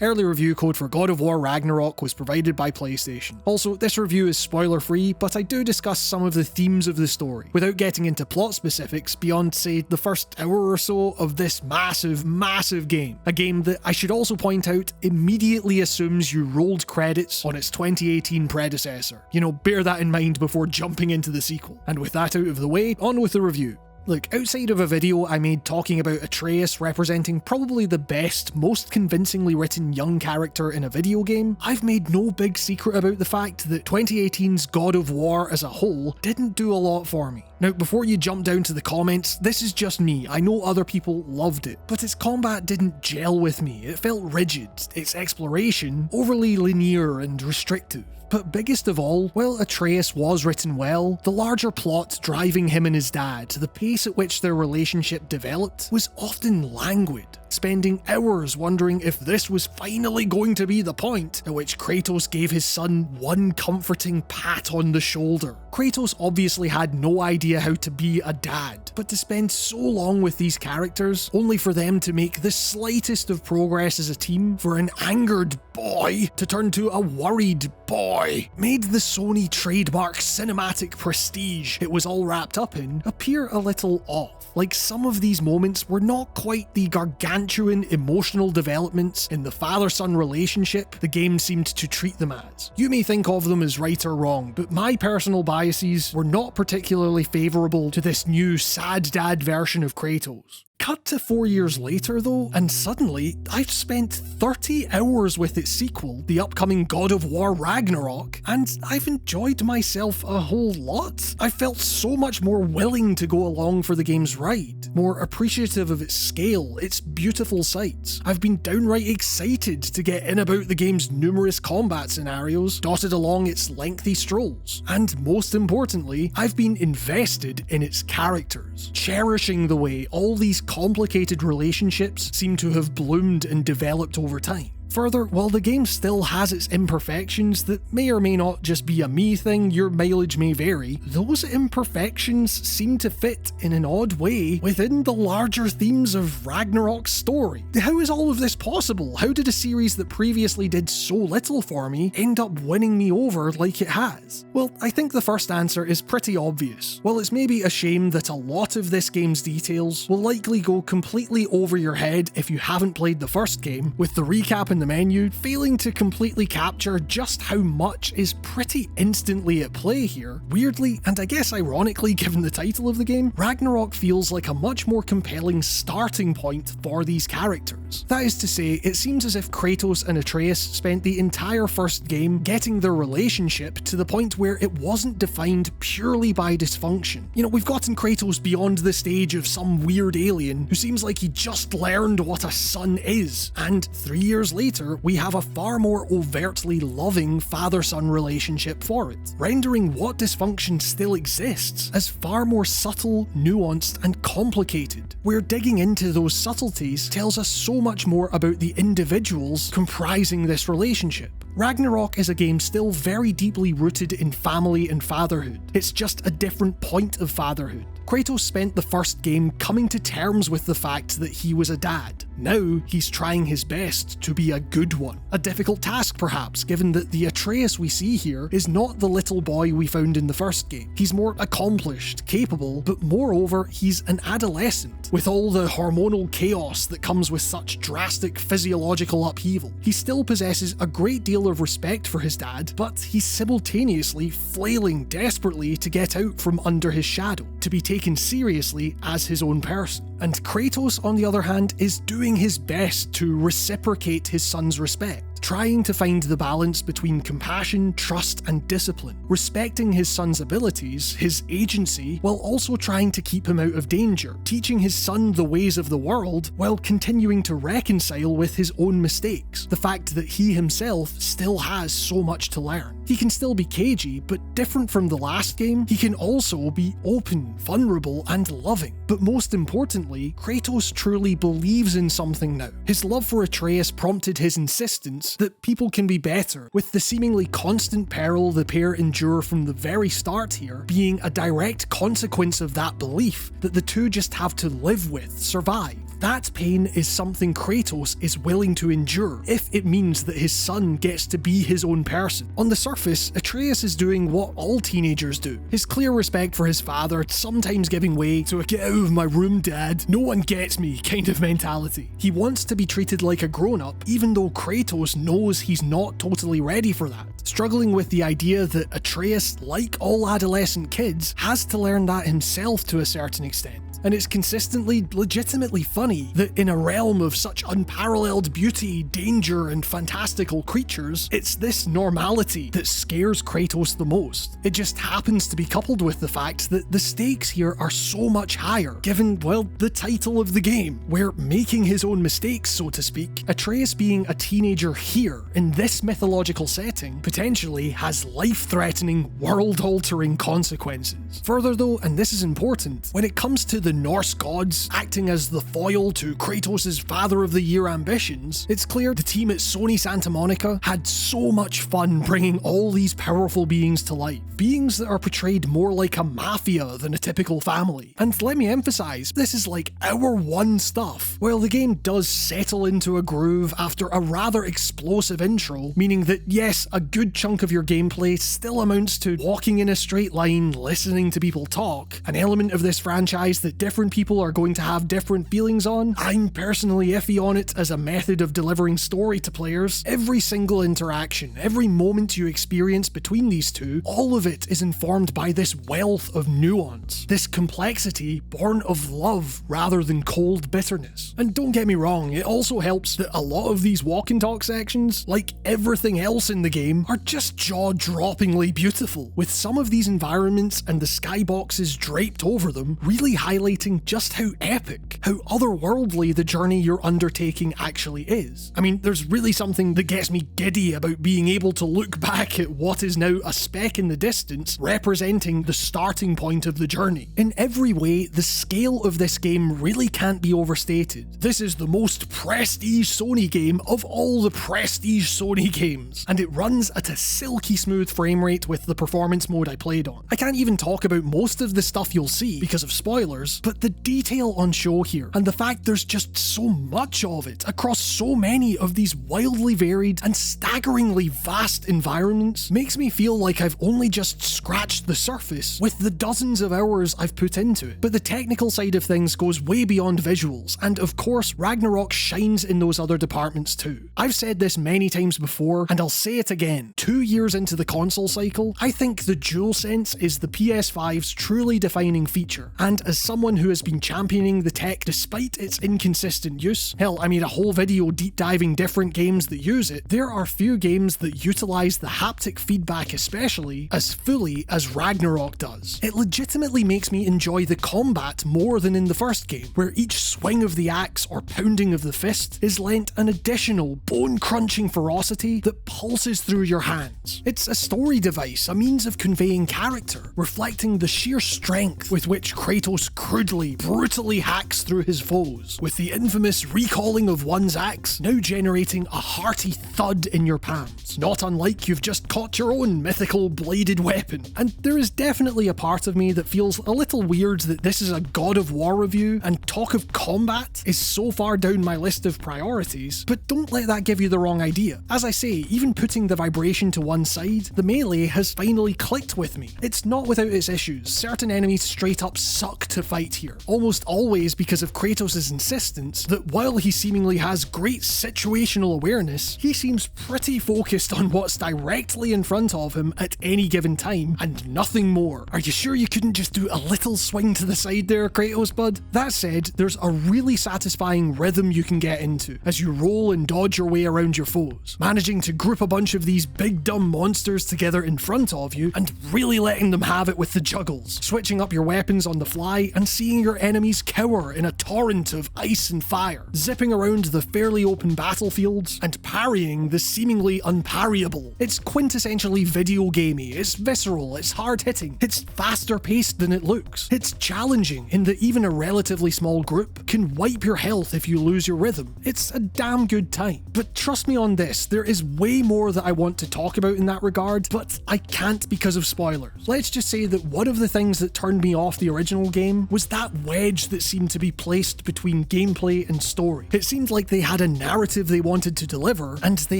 Early review code for God of War Ragnarok was provided by PlayStation. Also, this review is spoiler free, but I do discuss some of the themes of the story, without getting into plot specifics beyond, say, the first hour or so of this massive game. A game that, I should also point out, immediately assumes you rolled credits on its 2018 predecessor. Bear that in mind before jumping into the sequel. And with that out of the way, on with the review. Look, outside of a video I made talking about Atreus representing probably the best, most convincingly written young character in a video game, I've made no big secret about the fact that 2018's God of War as a whole didn't do a lot for me. Now, before you jump down to the comments, this is just me. I know other people loved it, but its combat didn't gel with me. It felt rigid, its exploration overly linear and restrictive. But biggest of all, while Atreus was written well, the larger plot driving him and his dad, the pace at which their relationship developed, was often languid, spending hours wondering if this was finally going to be the point at which Kratos gave his son one comforting pat on the shoulder. Kratos obviously had no idea how to be a dad, but to spend so long with these characters, only for them to make the slightest of progress as a team, for an angered boy to turn to a worried boy, made the Sony trademark cinematic prestige it was all wrapped up in appear a little off. Like some of these moments were not quite the gargantuan emotional developments in the father-son relationship the game seemed to treat them as. You may think of them as right or wrong, but my personal biases were not particularly favourable to this new sad dad version of Kratos. Cut to 4 years later though, and suddenly I've spent 30 hours with its sequel, the upcoming God of War Ragnarok, and I've enjoyed myself a whole lot. I felt so much more willing to go along for the game's ride, more appreciative of its scale, its beautiful sights. I've been downright excited to get in about the game's numerous combat scenarios dotted along its lengthy strolls, and most importantly, I've been invested in its characters, cherishing the way all these complicated relationships seem to have bloomed and developed over time. Further, while the game still has its imperfections that may or may not just be a me thing, your mileage may vary, those imperfections seem to fit in an odd way within the larger themes of Ragnarok's story. How is all of this possible? How did a series that previously did so little for me end up winning me over like it has? Well, I think the first answer is pretty obvious. While it's maybe a shame that a lot of this game's details will likely go completely over your head if you haven't played the first game, with the recap in the menu failing to completely capture just how much is pretty instantly at play here. Weirdly, and I guess ironically given the title of the game, Ragnarok feels like a much more compelling starting point for these characters. That is to say, it seems as if Kratos and Atreus spent the entire first game getting their relationship to the point where it wasn't defined purely by dysfunction. We've gotten Kratos beyond the stage of some weird alien who seems like he just learned what a son is, and 3 years later we have a far more overtly loving father-son relationship for it, rendering what dysfunction still exists as far more subtle, nuanced, and complicated, where digging into those subtleties tells us so much more about the individuals comprising this relationship. Ragnarok is a game still very deeply rooted in family and fatherhood. It's just a different point of fatherhood. Kratos spent the first game coming to terms with the fact that he was a dad. Now, he's trying his best to be a good one. A difficult task perhaps, given that the Atreus we see here is not the little boy we found in the first game. He's more accomplished, capable, but moreover, he's an adolescent, with all the hormonal chaos that comes with such drastic physiological upheaval. He still possesses a great deal of respect for his dad, but he's simultaneously flailing desperately to get out from under his shadow, to be taken seriously as his own person. And Kratos, on the other hand, is doing his best to reciprocate his son's respect, trying to find the balance between compassion, trust, and discipline, respecting his son's abilities, his agency, while also trying to keep him out of danger, teaching his son the ways of the world while continuing to reconcile with his own mistakes, the fact that he himself still has so much to learn. He can still be cagey, but different from the last game, he can also be open, vulnerable, and loving. But most importantly, Kratos truly believes in something now. His love for Atreus prompted his insistence that people can be better, with the seemingly constant peril the pair endure from the very start here being a direct consequence of that belief that the two just have to live with, survive. That pain is something Kratos is willing to endure if it means that his son gets to be his own person. On the surface, Atreus is doing what all teenagers do. His clear respect for his father sometimes giving way to a "get out of my room, dad, no one gets me" kind of mentality. He wants to be treated like a grown-up, even though Kratos knows he's not totally ready for that, struggling with the idea that Atreus, like all adolescent kids, has to learn that himself to a certain extent. And it's consistently, legitimately funny that in a realm of such unparalleled beauty, danger, and fantastical creatures, it's this normality that scares Kratos the most. It just happens to be coupled with the fact that the stakes here are so much higher, given, well, the title of the game, where making his own mistakes, so to speak, Atreus being a teenager here, in this mythological setting, potentially has life-threatening, world-altering consequences. Further though, and this is important, when it comes to the Norse gods acting as the foil to Kratos' Father of the Year ambitions, it's clear the team at Sony Santa Monica had so much fun bringing all these powerful beings to life. Beings that are portrayed more like a mafia than a typical family. And let me emphasize, this is like hour one stuff. While the game does settle into a groove after a rather explosive intro, meaning that yes, a good chunk of your gameplay still amounts to walking in a straight line, listening to people talk, an element of this franchise that different people are going to have different feelings on. I'm personally iffy on it as a method of delivering story to players. Every single interaction, every moment you experience between these two, all of it is informed by this wealth of nuance, this complexity born of love rather than cold bitterness. And don't get me wrong, it also helps that a lot of these walk and talk sections, like everything else in the game, are just jaw-droppingly beautiful, with some of these environments and the skyboxes draped over them really highlighting just how epic, how otherworldly the journey you're undertaking actually is. I mean, there's really something that gets me giddy about being able to look back at what is now a speck in the distance representing the starting point of the journey. In every way, the scale of this game really can't be overstated. This is the most prestige Sony game of all the prestige Sony games, and it runs at a silky smooth frame rate with the performance mode I played on. I can't even talk about most of the stuff you'll see because of spoilers, but the detail on show here, and the fact there's just so much of it across so many of these wildly varied and staggeringly vast environments, makes me feel like I've only just scratched the surface with the dozens of hours I've put into it. But the technical side of things goes way beyond visuals, and of course Ragnarok shines in those other departments too. I've said this many times before, and I'll say it again. 2 years into the console cycle, I think the DualSense is the PS5's truly defining feature, and as someone who has been championing the tech despite its inconsistent use, hell, I made a whole video deep diving different games that use it, there are few games that utilize the haptic feedback especially as fully as Ragnarok does. It legitimately makes me enjoy the combat more than in the first game, where each swing of the axe or pounding of the fist is lent an additional bone-crunching ferocity that pulses through your hands. It's a story device, a means of conveying character, reflecting the sheer strength with which Kratos crudely, brutally hacks through his foes, with the infamous recalling of one's axe now generating a hearty thud in your palms, not unlike you've just caught your own mythical bladed weapon. And there is definitely a part of me that feels a little weird that this is a God of War review and talk of combat is so far down my list of priorities, but don't let that give you the wrong idea. As I say, even putting the vibration to one side, the melee has finally clicked with me. It's not without its issues. Certain enemies straight up suck to fight here, almost always because of Kratos' insistence that while he seemingly has great situational awareness, he seems pretty focused on what's directly in front of him at any given time, and nothing more. Are you sure you couldn't just do a little swing to the side there, Kratos bud? That said, there's a really satisfying rhythm you can get into as you roll and dodge your way around your foes, managing to group a bunch of these big dumb monsters together in front of you and really letting them have it with the juggles, switching up your weapons on the fly and seeing your enemies cower in a torrent of ice and fire, zipping around the fairly open battlefields and parrying the seemingly unparryable. It's quintessentially video gamey, it's visceral, it's hard-hitting, it's faster paced than it looks, it's challenging in that even a relatively small group can wipe your health if you lose your rhythm. It's a damn good time. But trust me on this, there is way more that I want to talk about in that regard, but I can't because of spoilers. Let's just say that one of the things that turned me off the original game was that wedge that seemed to be placed between gameplay and story. It seemed like they had a narrative they wanted to deliver, and they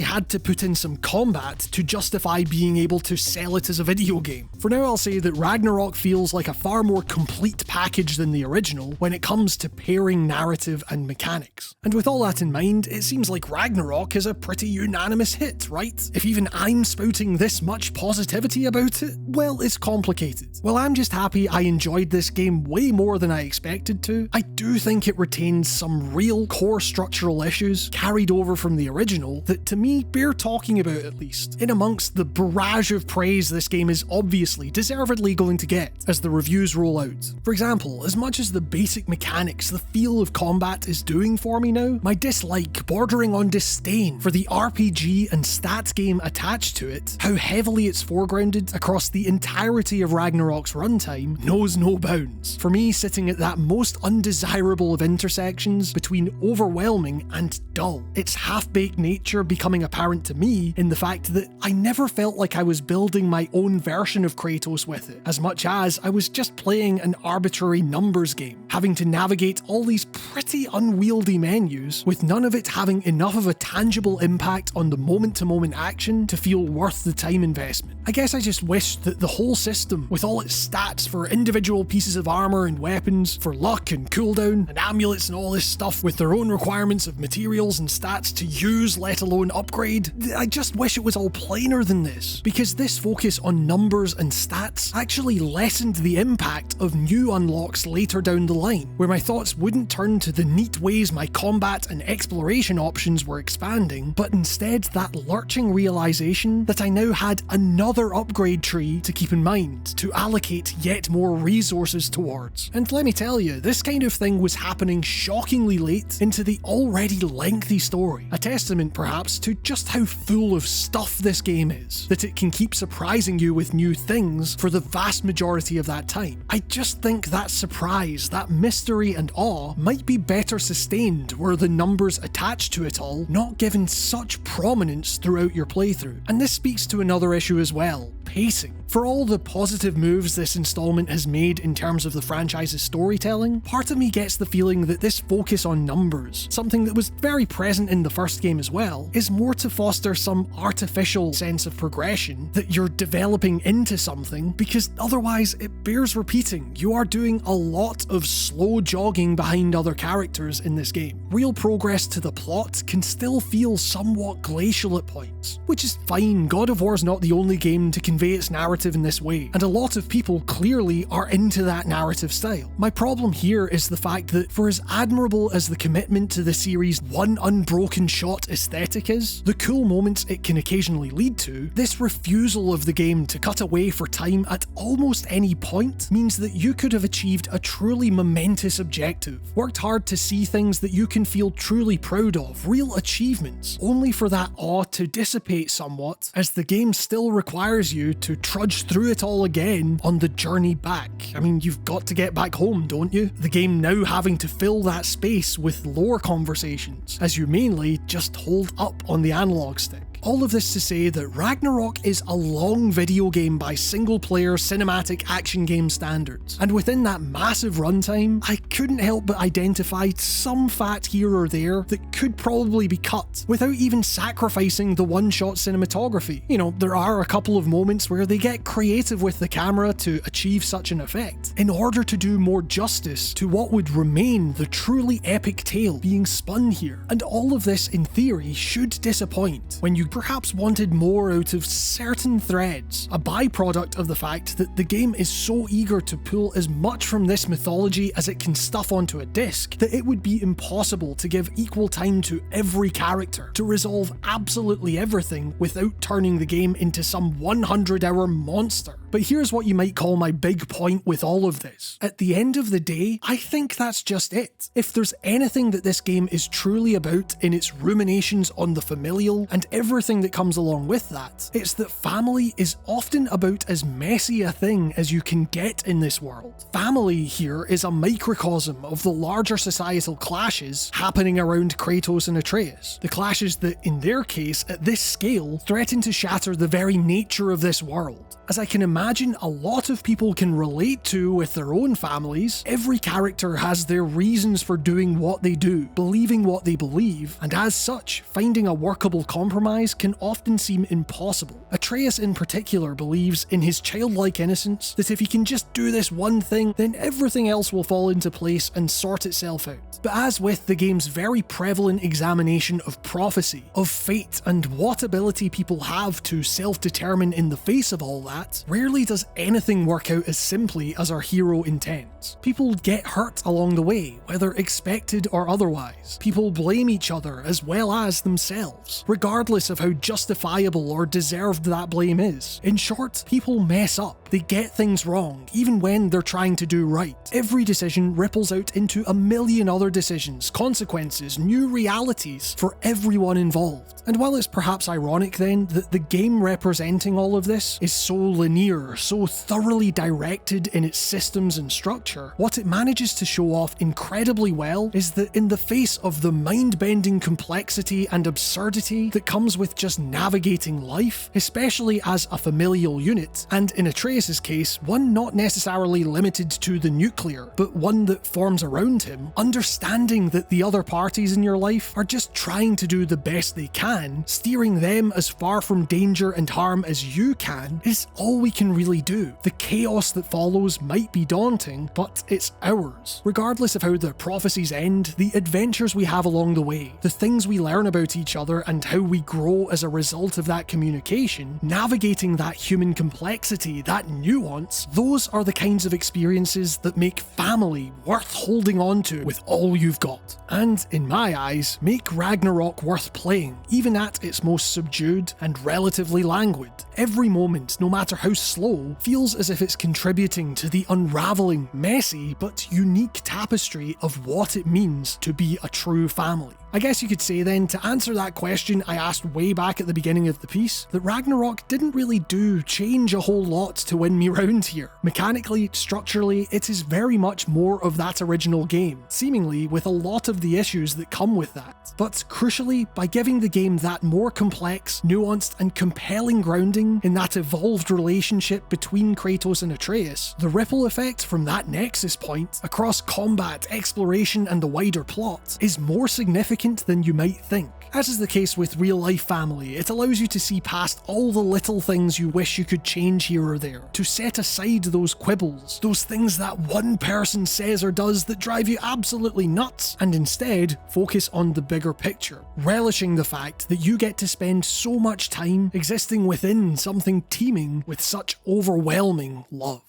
had to put in some combat to justify being able to sell it as a video game. For now, I'll say that Ragnarok feels like a far more complete package than the original when it comes to pairing narrative and mechanics. And with all that in mind, it seems like Ragnarok is a pretty unanimous hit, right? If even I'm spouting this much positivity about it, well, it's complicated. While I'm just happy I enjoyed this game way more than I expected to, I do think it retains some real core structural issues carried over from the original that to me bear talking about, at least, in amongst the barrage of praise this game is obviously deservedly going to get as the reviews roll out. For example, as much as the basic mechanics, the feel of combat is doing for me now, my dislike bordering on disdain for the RPG and stats game attached to it, how heavily it's foregrounded across the entirety of Ragnarok's runtime, knows no bounds. For me, sitting at that most undesirable of intersections between overwhelming and dull. Its half-baked nature becoming apparent to me in the fact that I never felt like I was building my own version of Kratos with it, as much as I was just playing an arbitrary numbers game, having to navigate all these pretty unwieldy menus, with none of it having enough of a tangible impact on the moment-to-moment action to feel worth the time investment. I guess I just wished that the whole system, with all its stats for individual pieces of armor and weapons, for luck and cooldown, and amulets and all this stuff with their own requirements of materials and stats to use, let alone upgrade, I just wish it was all plainer than this, because this focus on numbers and stats actually lessened the impact of new unlocks later down the line, where my thoughts wouldn't turn to the neat ways my combat and exploration options were expanding, but instead that lurching realization that I now had another upgrade tree to keep in mind, to allocate yet more resources towards. And let me tell you, this kind of thing was happening shockingly late into the already lengthy story, a testament perhaps to just how full of stuff this game is, that it can keep surprising you with new things for the vast majority of that time. I just think that surprise, that mystery and awe might be better sustained were the numbers attached to it all not given such prominence throughout your playthrough. And this speaks to another issue as well, pacing. For all the positive moves this installment has made in terms of the franchise's storytelling, part of me gets the feeling that this focus on numbers, something that was very present in the first game as well, is more to foster some artificial sense of progression, that you're developing into something, because otherwise it bears repeating, you are doing a lot of slow jogging behind other characters in this game. Real progress to the plot can still feel somewhat glacial at points, which is fine. God of War is not the only game to convey its narrative in this way, and a lot of people clearly are into that narrative style. My problem here is the fact that for as admirable as the commitment to the series' one unbroken shot aesthetic is, the cool moments it can occasionally lead to, this refusal of the game to cut away for time at almost any point means that you could have achieved a truly momentous objective, worked hard to see things that you can feel truly proud of, real achievements, only for that awe to dissipate somewhat as the game still requires you to trudge through it all again on the journey back. I mean, you've got to get back home, don't you? The game now having to fill that space with lore conversations, as you mainly just hold up on the analog stick. All of this to say that Ragnarok is a long video game by single-player cinematic action game standards, and within that massive runtime, I couldn't help but identify some fat here or there that could probably be cut, without even sacrificing the one-shot cinematography. You know, there are a couple of moments where they get creative with the camera to achieve such an effect, in order to do more justice to what would remain the truly epic tale being spun here. And all of this, in theory, should disappoint when you perhaps wanted more out of certain threads, a byproduct of the fact that the game is so eager to pull as much from this mythology as it can stuff onto a disc that it would be impossible to give equal time to every character, to resolve absolutely everything without turning the game into some 100-hour monster. But here's what you might call my big point with all of this. At the end of the day, I think that's just it. If there's anything that this game is truly about in its ruminations on the familial and everything thing that comes along with that, it's that family is often about as messy a thing as you can get in this world. Family here is a microcosm of the larger societal clashes happening around Kratos and Atreus. The clashes that, in their case, at this scale, threaten to shatter the very nature of this world. As I can imagine a lot of people can relate to with their own families, every character has their reasons for doing what they do, believing what they believe, and as such, finding a workable compromise can often seem impossible. Atreus in particular believes in his childlike innocence that if he can just do this one thing, then everything else will fall into place and sort itself out. But as with the game's very prevalent examination of prophecy, of fate, and what ability people have to self-determine in the face of all that, rarely does anything work out as simply as our hero intends. People get hurt along the way, whether expected or otherwise. People blame each other as well as themselves, regardless of how justifiable or deserved that blame is. In short, people mess up. They get things wrong, even when they're trying to do right. Every decision ripples out into a million other decisions, consequences, new realities for everyone involved. And while it's perhaps ironic then that the game representing all of this is so linear, so thoroughly directed in its systems and structure, what it manages to show off incredibly well is that in the face of the mind-bending complexity and absurdity that comes with just navigating life, especially as a familial unit, and in Atreus' case, one not necessarily limited to the nuclear, but one that forms around him, understanding that the other parties in your life are just trying to do the best they can, steering them as far from danger and harm as you can, is all we can really do. The chaos that follows might be daunting, but it's ours. Regardless of how the prophecies end, the adventures we have along the way, the things we learn about each other and how we grow as a result of that communication, navigating that human complexity, that nuance, those are the kinds of experiences that make family worth holding on to with all you've got. And, in my eyes, make Ragnarok worth playing, even at its most subdued and relatively languid. Every moment, no matter how slow, feels as if it's contributing to the unravelling, messy, but unique tapestry of what it means to be a true family. I guess you could say then, to answer that question I asked way back at the beginning of the piece, that Ragnarok didn't really change a whole lot to win me round here. Mechanically, structurally, it is very much more of that original game, seemingly with a lot of the issues that come with that. But crucially, by giving the game that more complex, nuanced, and compelling grounding in that evolved relationship between Kratos and Atreus, the ripple effect from that nexus point, across combat, exploration, and the wider plot, is more significant than you might think. As is the case with real-life family, it allows you to see past all the little things you wish you could change here or there, to set aside those quibbles, those things that one person says or does that drive you absolutely nuts, and instead focus on the bigger picture, relishing the fact that you get to spend so much time existing within something teeming with such overwhelming love.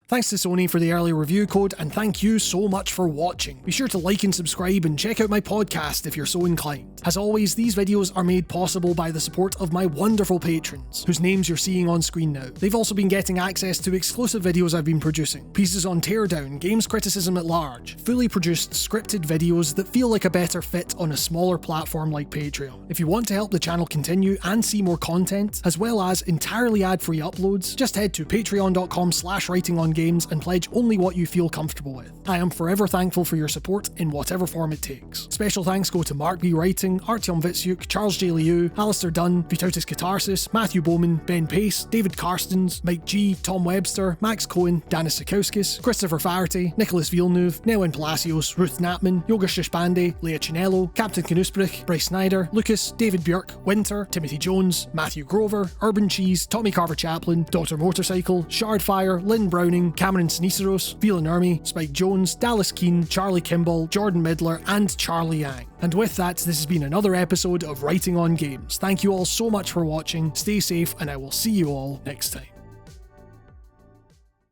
Thanks to Sony for the early review code, and thank you so much for watching. Be sure to like and subscribe and check out my podcast if you're so inclined. As always, these videos are made possible by the support of my wonderful patrons, whose names you're seeing on screen now. They've also been getting access to exclusive videos I've been producing, pieces on teardown, games criticism at large, fully produced scripted videos that feel like a better fit on a smaller platform like Patreon. If you want to help the channel continue and see more content, as well as entirely ad-free uploads, just head to patreon.com/writingongames and pledge only what you feel comfortable with. I am forever thankful for your support in whatever form it takes. Special thanks go to Mark B. Writing, Artyom Vitsyuk, Charles J. Liu, Alistair Dunn, Vitautis Catharsis, Matthew Bowman, Ben Pace, David Karstens, Mike G, Tom Webster, Max Cohen, Danis Sikauskis, Christopher Faherty, Nicholas Villeneuve, Nelwyn Palacios, Ruth Knapman, Yoga Shishbande, Leah Chinello, Captain Knusprich, Bryce Snyder, Lucas, David Björk, Winter, Timothy Jones, Matthew Grover, Urban Cheese, Tommy Carver Chaplin, Dr. Motorcycle, Shardfire, Lynn Browning, Cameron Siniceros, Vila Nurmi, Spike Jones, Dallas Keane, Charlie Kimball, Jordan Midler, and Charlie Yang. And with that, this has been another episode of Writing on Games. Thank you all so much for watching, stay safe, and I will see you all next time.